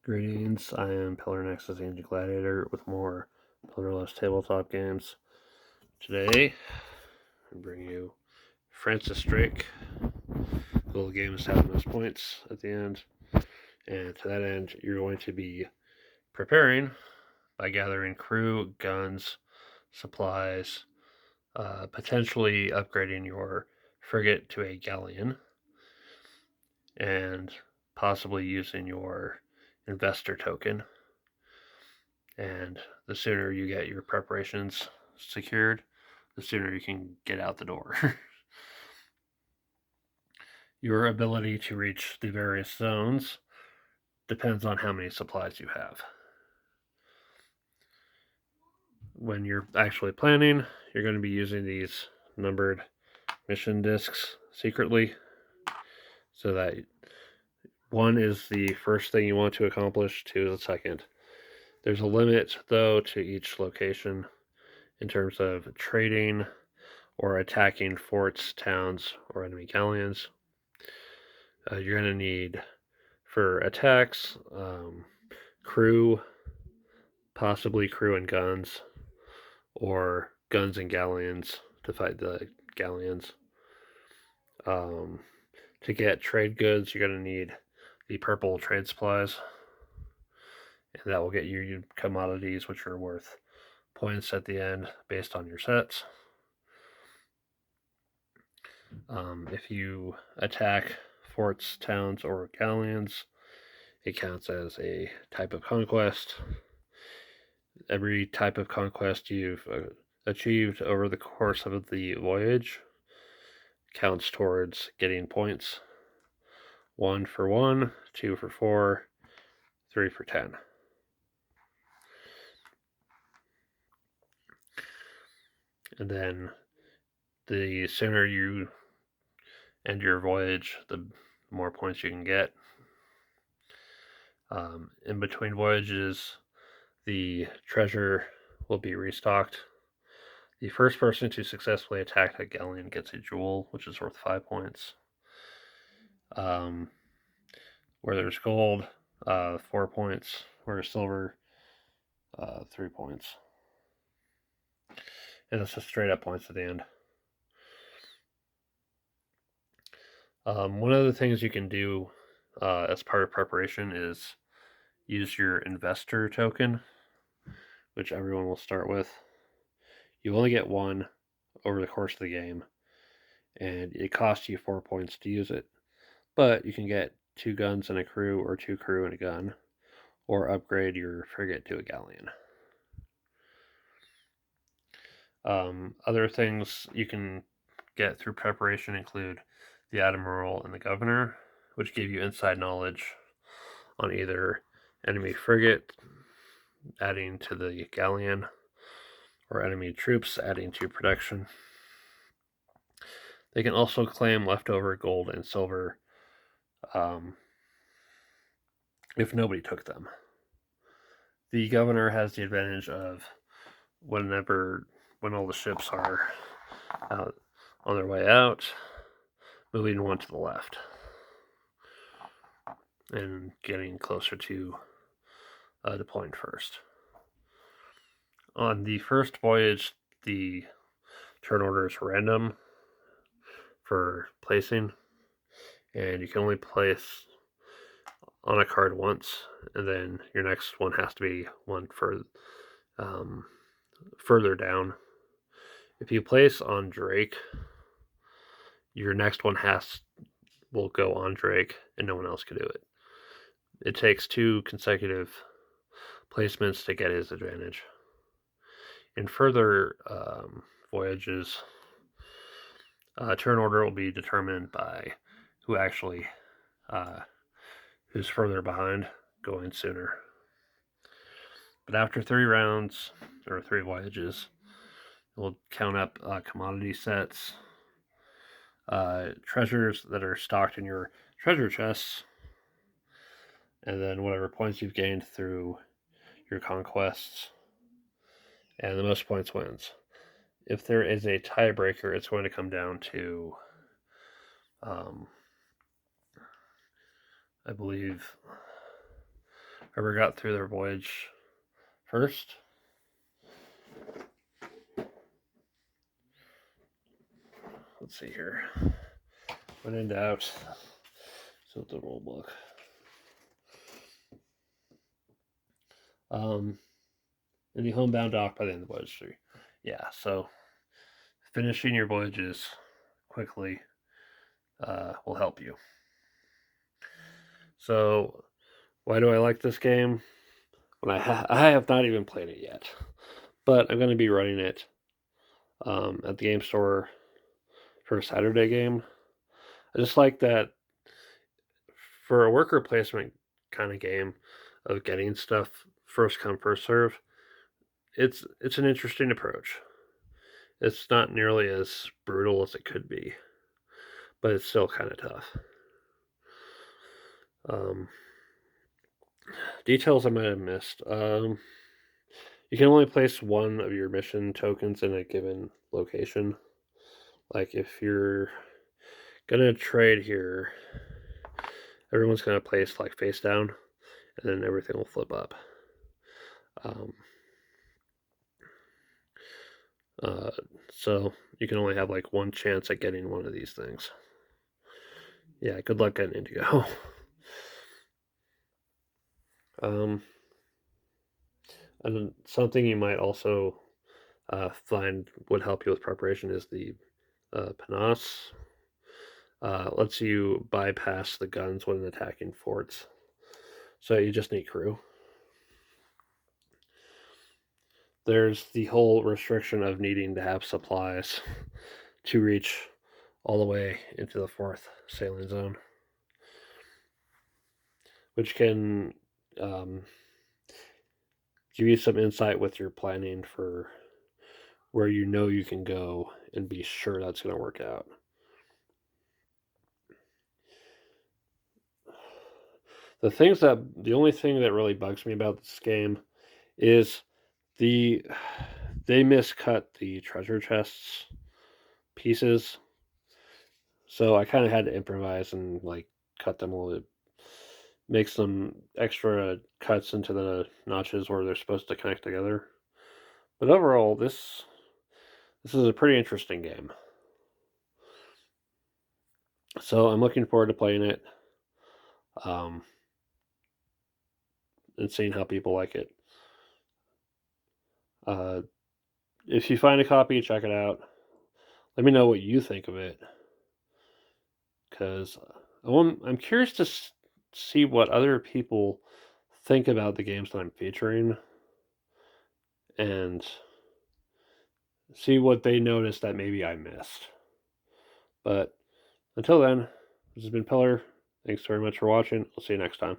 Greetings, I am Pillar Nexus Angel Gladiator with more Pillarless tabletop games. Today, I bring you Francis Drake. The little games have the most points at the end, and to that end, you're going to be preparing by gathering crew, guns, supplies, potentially upgrading your frigate to a galleon, and possibly using your investor token. And the sooner you get your preparations secured, the sooner you can get out the door. Your ability to reach the various zones depends on how many supplies you have. When you're actually planning, you're going to be using these numbered mission discs secretly, so that 1 is the first thing you want to accomplish, 2 is the second. There's a limit, though, to each location in terms of trading or attacking forts, towns, or enemy galleons. You're going to need, for attacks, crew, possibly crew and guns, or guns and galleons to fight the galleons. To get trade goods, you're going to need the purple trade supplies, and that will get you commodities, which are worth points at the end based on your sets. If you attack forts, towns, or galleons, it counts as a type of conquest. Every type of conquest you've achieved over the course of the voyage counts towards getting points. 1 for 1, 2 for 4, 3 for 10. And then the sooner you end your voyage, the more points you can get. In between voyages, the treasure will be restocked. The first person to successfully attack a galleon gets a jewel, which is worth 5 points. Where there's gold, 4 points. Where there's silver, 3 points. And it's just straight up points at the end. One of the things you can do as part of preparation is use your investor token, which everyone will start with. You only get 1 over the course of the game, and it costs you 4 points to use it. But you can get 2 guns and a crew, or 2 crew and a gun, or upgrade your frigate to a galleon. Other things you can get through preparation include the Admiral and the Governor, which give you inside knowledge on either enemy frigate, adding to the galleon, or enemy troops, adding to production. They can also claim leftover gold and silver if nobody took them. The Governor has the advantage of when all the ships are out on their way out, moving 1 to the left and getting closer to deploying first. On the first voyage, the turn order is random for placing, and you can only place on a card once, and then your next one has to be one for further down. If you place on Drake, your next one will go on Drake, and no one else can do it. It takes 2 consecutive placements to get his advantage. In further voyages, turn order will be determined by who's further behind, going sooner. But after 3 rounds, or 3 voyages, we'll count up commodity sets, treasures that are stocked in your treasure chests, and then whatever points you've gained through your conquests, and the most points wins. If there is a tiebreaker, it's going to come down to, I believe, whoever got through their voyage first. Let's see here. When in doubt, so the rule book. In the homebound dock by the end of voyage 3. Yeah, so finishing your voyages quickly will help you. So, why do I like this game? When I have not even played it yet, but I'm going to be running it at the game store for a Saturday game. I just like that for a worker placement kind of game of getting stuff first come first serve. It's an interesting approach. It's not nearly as brutal as it could be, but it's still kind of tough. Details I might have missed. You can only place one of your mission tokens in a given location. Like if you're gonna trade here, everyone's gonna place like face down, and then everything will flip up. So you can only have like one chance at getting one of these things. Yeah, good luck getting Indigo. And something you might also find would help you with preparation is the Panas. Lets you bypass the guns when attacking forts. So you just need crew. There's the whole restriction of needing to have supplies to reach all the way into the 4th sailing zone, which can give you some insight with your planning for where you know you can go and be sure that's going to work out. The only thing that really bugs me about this game is they miscut the treasure chests pieces, so I kind of had to improvise and like cut them a little bit, make some extra cuts into the notches where they're supposed to connect together. But overall, this is a pretty interesting game. So I'm looking forward to playing it, and seeing how people like it. If you find a copy, check it out. Let me know what you think of it, because I'm curious to see what other people think about the games that I'm featuring, and see what they noticed that maybe I missed. But until then, this has been Pillar. Thanks very much for watching. I'll see you next time.